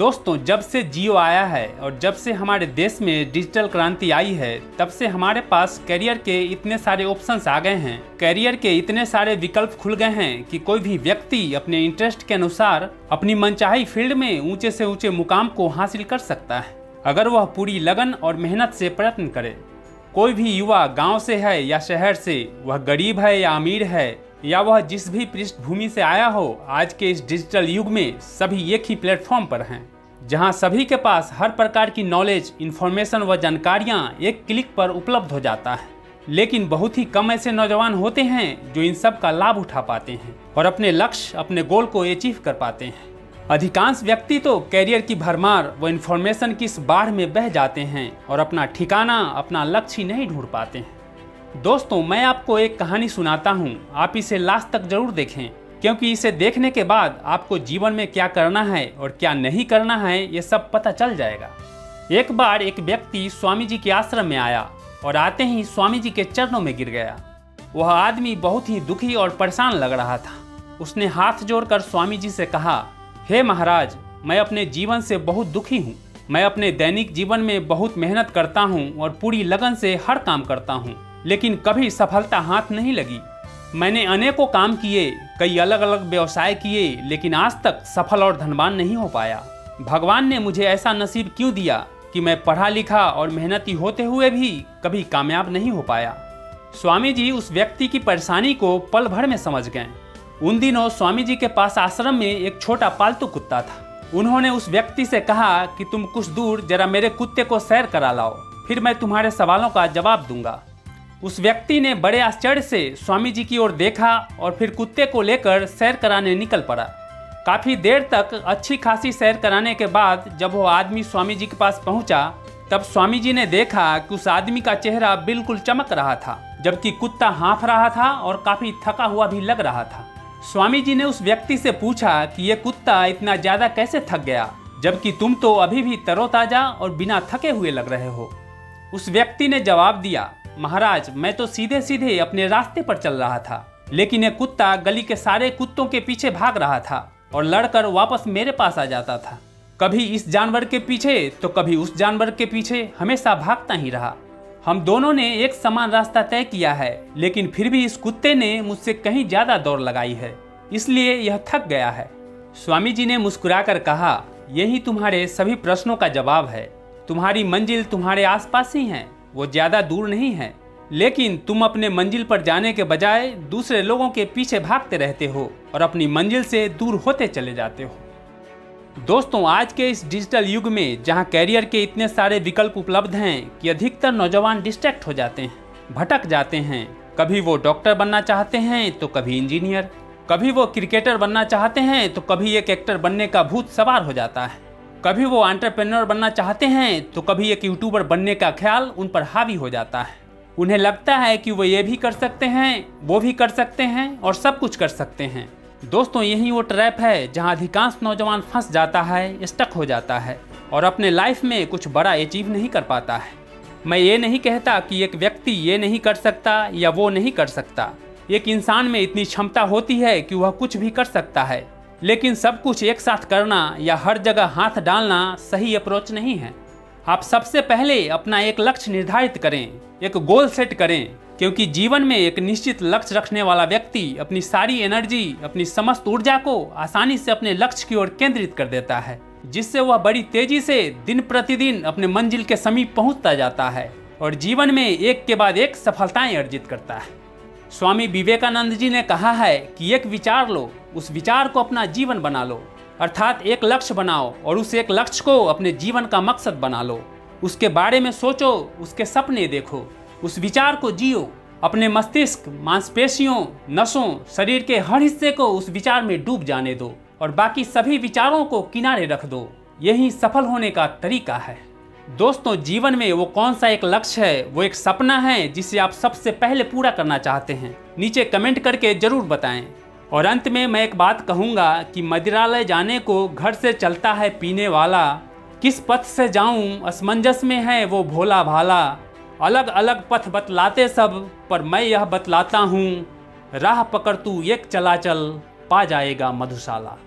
दोस्तों, जब से जियो आया है और जब से हमारे देश में डिजिटल क्रांति आई है, तब से हमारे पास करियर के इतने सारे ऑप्शंस आ गए हैं, करियर के इतने सारे विकल्प खुल गए हैं कि कोई भी व्यक्ति अपने इंटरेस्ट के अनुसार अपनी मनचाही फील्ड में ऊंचे से ऊंचे मुकाम को हासिल कर सकता है, अगर वह पूरी लगन और मेहनत से प्रयत्न करे। कोई भी युवा गाँव से है या शहर से, वह गरीब है या अमीर है, या वह जिस भी पृष्ठभूमि से आया हो, आज के इस डिजिटल युग में सभी एक ही प्लेटफॉर्म पर हैं, जहां सभी के पास हर प्रकार की नॉलेज, इन्फॉर्मेशन व जानकारियां एक क्लिक पर उपलब्ध हो जाता है। लेकिन बहुत ही कम ऐसे नौजवान होते हैं जो इन सब का लाभ उठा पाते हैं और अपने लक्ष्य, अपने गोल को अचीव कर पाते हैं। अधिकांश व्यक्ति तो कैरियर की भरमार व इन्फॉर्मेशन की इस बाढ़ में बह जाते हैं और अपना ठिकाना, अपना लक्ष्य ही नहीं ढूंढ पाते हैं। दोस्तों, मैं आपको एक कहानी सुनाता हूँ, आप इसे लास्ट तक जरूर देखें, क्योंकि इसे देखने के बाद आपको जीवन में क्या करना है और क्या नहीं करना है ये सब पता चल जाएगा। एक बार एक व्यक्ति स्वामी जी के आश्रम में आया और आते ही स्वामी जी के चरणों में गिर गया। वह आदमी बहुत ही दुखी और परेशान लग रहा था। उसने हाथ जोड़कर स्वामी जी से कहा, हे महाराज, मैं अपने जीवन से बहुत दुखी हूँ। मैं अपने दैनिक जीवन में बहुत मेहनत करता हूँ और पूरी लगन से हर काम करता हूँ, लेकिन कभी सफलता हाथ नहीं लगी। मैंने अनेकों काम किए, कई अलग अलग व्यवसाय किए, लेकिन आज तक सफल और धनवान नहीं हो पाया। भगवान ने मुझे ऐसा नसीब क्यों दिया कि मैं पढ़ा लिखा और मेहनती होते हुए भी कभी कामयाब नहीं हो पाया। स्वामी जी उस व्यक्ति की परेशानी को पल भर में समझ गए। उन दिनों स्वामी जी के पास आश्रम में एक छोटा पालतू कुत्ता था। उन्होंने उस व्यक्ति से कहा कि तुम कुछ दूर जरा मेरे कुत्ते को सैर करा लाओ, फिर मैं तुम्हारे सवालों का जवाब दूंगा। उस व्यक्ति ने बड़े आश्चर्य से स्वामी जी की ओर देखा और फिर कुत्ते को लेकर सैर कराने निकल पड़ा। काफी देर तक अच्छी खासी सैर कराने के बाद जब वो आदमी स्वामी जी के पास पहुंचा, तब स्वामी जी ने देखा कि उस आदमी का चेहरा बिल्कुल चमक रहा था, जबकि कुत्ता हाँफ रहा था और काफी थका हुआ भी लग रहा था। स्वामी जी ने उस व्यक्ति से पूछा कि ये कुत्ता इतना ज्यादा कैसे थक गया, जबकि तुम तो अभी भी तरोताजा और बिना थके हुए लग रहे हो। उस व्यक्ति ने जवाब दिया, महाराज, मैं तो सीधे सीधे अपने रास्ते पर चल रहा था, लेकिन ये कुत्ता गली के सारे कुत्तों के पीछे भाग रहा था और लड़कर वापस मेरे पास आ जाता था। कभी इस जानवर के पीछे तो कभी उस जानवर के पीछे, हमेशा भागता ही रहा। हम दोनों ने एक समान रास्ता तय किया है, लेकिन फिर भी इस कुत्ते ने मुझसे कहीं ज्यादा दौड़ लगाई है, इसलिए यह थक गया है। स्वामी जी ने मुस्कुराकर कहा, यही तुम्हारे सभी प्रश्नों का जवाब है। तुम्हारी मंजिल तुम्हारे आसपास ही है, वो ज्यादा दूर नहीं है, लेकिन तुम अपने मंजिल पर जाने के बजाय दूसरे लोगों के पीछे भागते रहते हो और अपनी मंजिल से दूर होते चले जाते हो। दोस्तों, आज के इस डिजिटल युग में जहां कैरियर के इतने सारे विकल्प उपलब्ध हैं कि अधिकतर नौजवान डिस्ट्रैक्ट हो जाते हैं, भटक जाते हैं। कभी वो डॉक्टर बनना चाहते हैं तो कभी इंजीनियर, कभी वो क्रिकेटर बनना चाहते हैं तो कभी एक एक्टर बनने का भूत सवार हो जाता है, कभी वो एंटरप्रेन्योर बनना चाहते हैं तो कभी एक यूट्यूबर बनने का ख्याल उन पर हावी हो जाता है। उन्हें लगता है कि वो ये भी कर सकते हैं, वो भी कर सकते हैं और सब कुछ कर सकते हैं। दोस्तों, यही वो ट्रैप है जहां अधिकांश नौजवान फंस जाता है, स्टक हो जाता है और अपने लाइफ में कुछ बड़ा अचीव नहीं कर पाता है। मैं ये नहीं कहता कि एक व्यक्ति ये नहीं कर सकता या वो नहीं कर सकता। एक इंसान में इतनी क्षमता होती है कि वह कुछ भी कर सकता है, लेकिन सब कुछ एक साथ करना या हर जगह हाथ डालना सही अप्रोच नहीं है। आप सबसे पहले अपना एक लक्ष्य निर्धारित करें, एक गोल सेट करें, क्योंकि जीवन में एक निश्चित लक्ष्य रखने वाला व्यक्ति अपनी सारी एनर्जी, अपनी समस्त ऊर्जा को आसानी से अपने लक्ष्य की ओर केंद्रित कर देता है, जिससे वह बड़ी तेजी से दिन प्रतिदिन अपने मंजिल के समीप पहुंचता जाता है और जीवन में एक के बाद एक सफलताएं अर्जित करता है। स्वामी विवेकानंद जी ने कहा है कि एक विचार लो, उस विचार को अपना जीवन बना लो, अर्थात एक लक्ष्य बनाओ और उस एक लक्ष्य को अपने जीवन का मकसद बना लो। उसके बारे में सोचो, उसके सपने देखो, उस विचार को जियो। अपने मस्तिष्क, मांसपेशियों, नसों, शरीर के हर हिस्से को उस विचार में डूब जाने दो और बाकी सभी विचारों को किनारे रख दो। यही सफल होने का तरीका है। दोस्तों, जीवन में वो कौन सा एक लक्ष्य है, वो एक सपना है जिसे आप सबसे पहले पूरा करना चाहते हैं? नीचे कमेंट करके जरूर बताएं। और अंत में मैं एक बात कहूँगा कि मदिरालय जाने को घर से चलता है पीने वाला, किस पथ से जाऊँ असमंजस में है वो भोला भाला। अलग अलग पथ बतलाते सब, पर मैं यह बतलाता हूँ, राह पकड़ तू एक चला चल, पा जाएगा मधुशाला।